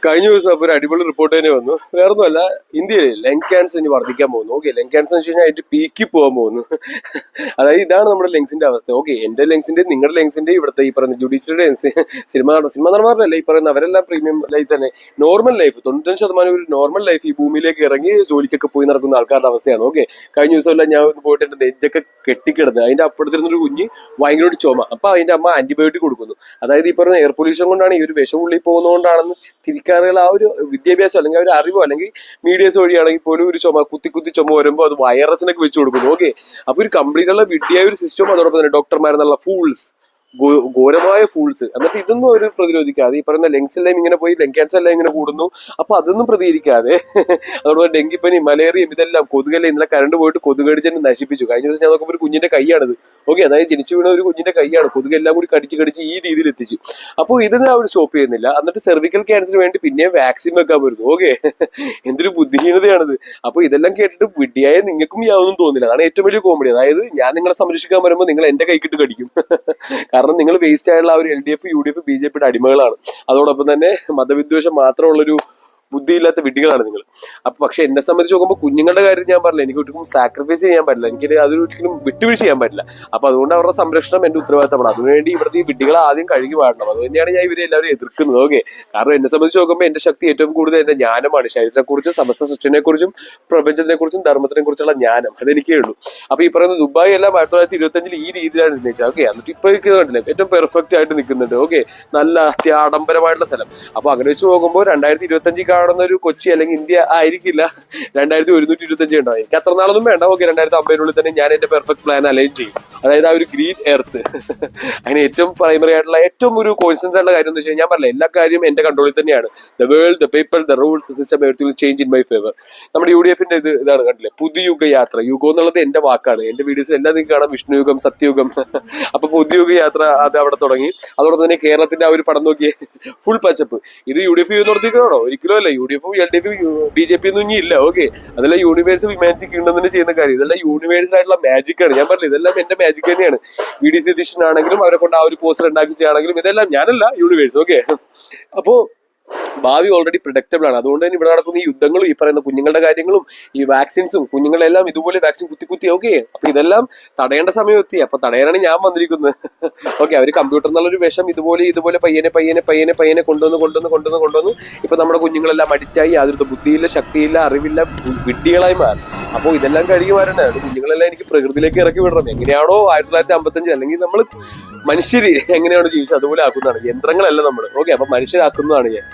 കഴിഞ്ഞ ദിവസം അപ്പോൾ ഒരു അടിപൊളി റിപ്പോർട്ട് തന്നെ വന്നു. വേറൊന്നുമല്ല, ഇന്ത്യയിൽ ലങ് ക്യാൻസർ ഇനി വർദ്ധിക്കാൻ പോകുന്നു. ഓക്കെ, ലങ് ക്യാൻസർ എന്ന് വെച്ച് കഴിഞ്ഞാൽ അതിന്റെ പീക്കിൽ പോകാൻ പോകുന്നു. അതായത് ഇതാണ് നമ്മുടെ ലങ്സിന്റെ അവസ്ഥ. ഓക്കെ, എന്റെ ലങ്സിന്റെ, നിങ്ങളുടെ ലങ്സിന്റെ, ഇവിടുത്തെ ഈ പറയുന്ന ജുഡീഷ്യറിയുടെ സിനിമ നടന്മാരല്ലേ ഈ പറയുന്ന, അവരെല്ലാം പ്രീമിയം ലൈഫ് തന്നെ, നോർമൽ ലൈഫ് 95% ഒരു നോർമൽ ലൈഫ് ഈ ഭൂമിയിലേക്ക് ഇറങ്ങി ജോലിക്കൊക്കെ പോയി നടക്കുന്ന ആൾക്കാരുടെ അവസ്ഥയാണ്. ഓക്കെ, കഴിഞ്ഞ ദിവസമല്ല ഞാൻ പോയിട്ട് എന്റെ നെഞ്ചൊക്കെ കെട്ടിക്കിടന്ന് അതിന്റെ അപ്പുറത്തിരുന്നൊരു കുഞ്ഞ് ഭയങ്കരമായിട്ട് ചുമ. അപ്പൊ അതിന്റെ അമ്മ ആന്റിബയോട്ടിക് കൊടുക്കുന്നു. അതായത് ഈ പറഞ്ഞ എയർ പൊല്യൂഷൻ കൊണ്ടാണ് ഈ ഒരു വിഷം ഉള്ളിൽ പോകുന്നതുകൊണ്ടാണെന്ന് തിരിക്കാറുകൾ ആ ഒരു വിദ്യാഭ്യാസം അല്ലെങ്കിൽ ആ ഒരു അറിവോ അല്ലെങ്കിൽ മീഡിയസ് വഴിയാണെങ്കിൽ പോലും ഒരു ചുമ കുത്തി ചുമ വരുമ്പോൾ അത് വൈറസിനൊക്കെ വെച്ച് കൊടുക്കുന്നു. ഓക്കെ, അപ്പൊ ഒരു കംപ്ലീറ്റുള്ള വിദ്യായ ഒരു സിസ്റ്റം, അതോടൊപ്പം തന്നെ ഡോക്ടർമാരെന്നുള്ള ഫൂൾസ്, ഘോരമായ ഫൂൾസ്. എന്നിട്ട് ഇതൊന്നും ഒരു പ്രതിരോധിക്കാതെ ഈ പറയുന്ന ലങ്സ് എല്ലാം ഇങ്ങനെ പോയി ലങ് ക്യാൻസർ എല്ലാം ഇങ്ങനെ കൂടുന്നു. അപ്പൊ അതൊന്നും പ്രതികരിക്കാതെ അതോടൊപ്പം ഡെങ്കിപ്പനി, മലേറിയം, ഇതെല്ലാം കൊതുകല്ലേ. ഇന്നലെ കറണ്ട് പോയിട്ട് കൊതുകടിച്ചെന്നെ നശിപ്പിച്ചു. കഴിഞ്ഞ ദിവസം ഞാൻ നോക്കുമ്പോൾ ഒരു കുഞ്ഞിന്റെ കൈയാണിത്. ഓക്കെ, അതായത് ജനിച്ചു വീണ ഒരു കുഞ്ഞിന്റെ കൈയാണ്. കൊതുകെല്ലാം കൂടി കടിച്ച് ഈ രീതിയിൽ എത്തിച്ചു. അപ്പോൾ ഇതൊന്നും അവർ സ്റ്റോപ്പ് ചെയ്യുന്നില്ല. എന്നിട്ട് സെർവിക്കൽ ക്യാൻസറിന് വേണ്ടി പിന്നെ വാക്സിൻ വെക്കാൻ വരുന്നു. ഓക്കെ, എന്തൊരു ബുദ്ധിഹീനതയാണിത്. അപ്പൊ ഇതെല്ലാം കേട്ടിട്ട് വിഡ്ഢിയായ നിങ്ങൾക്കും യാതൊന്നും തോന്നില്ല. അതാണ് ഏറ്റവും വലിയ കോമഡി. അതായത് ഞാൻ നിങ്ങളെ സംരക്ഷിക്കാൻ വരുമ്പോൾ നിങ്ങൾ എന്റെ കൈക്കിട്ട് കടിക്കും. കാരണം നിങ്ങൾ വേസ്റ്റ് ആയിട്ടുള്ള ആ ഒരു LDF, UDF, BJP അടിമകളാണ്. അതോടൊപ്പം തന്നെ മതവിദ്വേഷം മാത്രമുള്ളൊരു ബുദ്ധിയില്ലാത്ത വിഡ്ഢികളാണ് നിങ്ങൾ. അപ്പൊ പക്ഷെ എന്നെ സംബന്ധിച്ച് നോക്കുമ്പോൾ കുഞ്ഞുങ്ങളുടെ കാര്യം ഞാൻ പറഞ്ഞില്ല, എനിക്ക് ഒരിക്കലും സാക്രിഫൈസ് ചെയ്യാൻ പറ്റില്ല, എനിക്ക് അതൊരിക്കലും വിട്ടുവീഴ്ച ചെയ്യാൻ പറ്റില്ല. അപ്പൊ അതുകൊണ്ട് അവരുടെ സംരക്ഷണം എന്റെ ഉത്തരവാദിത്തമാണ്. അതിനുവേണ്ടി ഇവിടുത്തെ ഈ വിഡ്ഢികളെ ആദ്യം കഴുകി വാഴണം. അത് തന്നെയാണ് ഞാൻ ഇവരെ എല്ലാവരും എതിർക്കുന്നത്. ഓക്കെ, കാരണം എന്നെ സംബന്ധിച്ച് നോക്കുമ്പോൾ എന്റെ ശക്തി ഏറ്റവും കൂടുതൽ എന്റെ ജ്ഞാനമാണ്. ശരീരത്തെക്കുറിച്ചും സമസ്ത സൃഷ്ടിനെ കുറിച്ചും പ്രപഞ്ചത്തിനെ കുറിച്ചും ധർമ്മത്തിനെ കുറിച്ചുള്ള ജ്ഞാനം അതെനിക്കേ ഉള്ളൂ. അപ്പൊ ഈ പറയുന്ന ദുബായ് എല്ലാം 1925 ഈ രീതിയിലാണ് നിർണ്ണയിച്ചത്. ഓക്കെ, എന്നിട്ട് ഇപ്പൊ കണ്ടില്ല, ഏറ്റവും പെർഫെക്റ്റ് ആയിട്ട് നിൽക്കുന്നുണ്ട്. ഓക്കെ, നല്ല അത്യാഡംബരമായിട്ടുള്ള സ്ഥലം. അപ്പൊ അങ്ങനെ വെച്ച് നോക്കുമ്പോൾ 2025 കാണുന്ന ഒരു കൊച്ചി അല്ലെങ്കിൽ ഇന്ത്യ ആയിരിക്കില്ല 2125 ഉണ്ടാവും. എനിക്ക് അത്ര നാളൊന്നും വേണ്ട. ഓക്കെ, 2050 തന്നെ ഞാൻ എന്റെ പെർഫെക്റ്റ് പ്ലാൻ അലൈൻ ചെയ്യും. അതായത് ആ ഒരു ഗ്രീൻ എർത്ത്. അതിന് ഏറ്റവും പ്രൈമറി ആയിട്ടുള്ള ഏറ്റവും ഒരു കോൺസ്റ്റൻസ് ആയിട്ടുള്ള കാര്യം എന്ന് വെച്ച് കഴിഞ്ഞാൽ ഞാൻ പറഞ്ഞില്ല, എല്ലാ കാര്യവും എന്റെ കൺട്രോളിൽ തന്നെയാണ്. The world, the people, the rules, the system, everything will change in my favour. നമ്മുടെ UDF ഇതാണ് കണ്ടില്ലേ, പുതുയുഗ യാത്ര. യുഗം എന്നുള്ളത് എന്റെ വാക്കാണ്. എന്റെ വീഡിയോസ് എല്ലാം നിങ്ങൾക്ക് കാണാം, വിഷ്ണുയുഗം, സത്യയുഗം. അപ്പൊ പുതുയുഗ യാത്ര അത് അവിടെ തുടങ്ങി. അതോടൊപ്പം തന്നെ കേരളത്തിന്റെ ആ ഒരു പടം നോക്കിയേ, ഫുൾ പച്ചപ്പ്. ഇത് UDF നടത്തിക്കണോ? ഒരിക്കലും അല്ല. UDF, LDF, BJP ഒന്നും ഇനി ഇല്ല. ഓക്കെ, അതെല്ലാം യൂണിവേഴ്സ് ഹ്യൂമാനിറ്റി കിങ്ഡം തന്നെ ചെയ്യുന്ന കാര്യം. ഇതെല്ലാം യൂണിവേഴ്സ് ആയിട്ടുള്ള മാജിക് ആണ്. ഞാൻ പറഞ്ഞില്ല, ഇതെല്ലാം എന്റെ മാജിക് തന്നെയാണ്. VD സതീശൻ ആണെങ്കിലും അവരെ കൊണ്ട് ആ ഒരു പോസ്റ്റർ ഉണ്ടാക്കിച്ചാണെങ്കിലും ഇതെല്ലാം ഞാനല്ല, യൂണിവേഴ്സ്. ഓക്കെ, അപ്പോ ഭാവി ഓൾറെഡി പ്രിഡക്റ്റബിൾ ആണ്. അതുകൊണ്ട് തന്നെ ഇവിടെ നടക്കുന്ന ഈ യുദ്ധങ്ങളും ഈ പറയുന്ന കുഞ്ഞുങ്ങളുടെ കാര്യങ്ങളും ഈ വാക്സിൻസും കുഞ്ഞുങ്ങളെല്ലാം ഇതുപോലെ വാക്സിൻ കുത്തി. ഓക്കെ, അപ്പൊ ഇതെല്ലാം തടയേണ്ട സമയം എത്തി. അപ്പൊ തടയാനാണ് ഞാൻ വന്നിരിക്കുന്നത്. ഓക്കെ, അവര് കമ്പ്യൂട്ടർ എന്നുള്ളൊരു വിഷം ഇതുപോലെ പയ്യനെ കൊണ്ടുവന്ന് ഇപ്പൊ നമ്മുടെ കുഞ്ഞുങ്ങളെല്ലാം അഡിക്റ്റായി, യാതൊരു ബുദ്ധിയില്ല, ശക്തിയില്ല, അറിവില്ല, വിഡ്ഢികളായി മാറി. അപ്പോൾ ഇതെല്ലാം കഴുകി മാറണേ. കുഞ്ഞുങ്ങളെല്ലാം എനിക്ക് പ്രകൃതിയിലേക്ക് ഇറക്കി വിടണം. എങ്ങനെയാണോ 1955 അല്ലെങ്കിൽ നമ്മൾ മനുഷ്യര് എങ്ങനെയാണോ ജീവിച്ചത് അതുപോലെ ആക്കുന്നതാണ്. യന്ത്രങ്ങളല്ല നമ്മൾ. ഓക്കെ, അപ്പൊ മനുഷ്യരാക്കുന്നതാണ് ഞാൻ.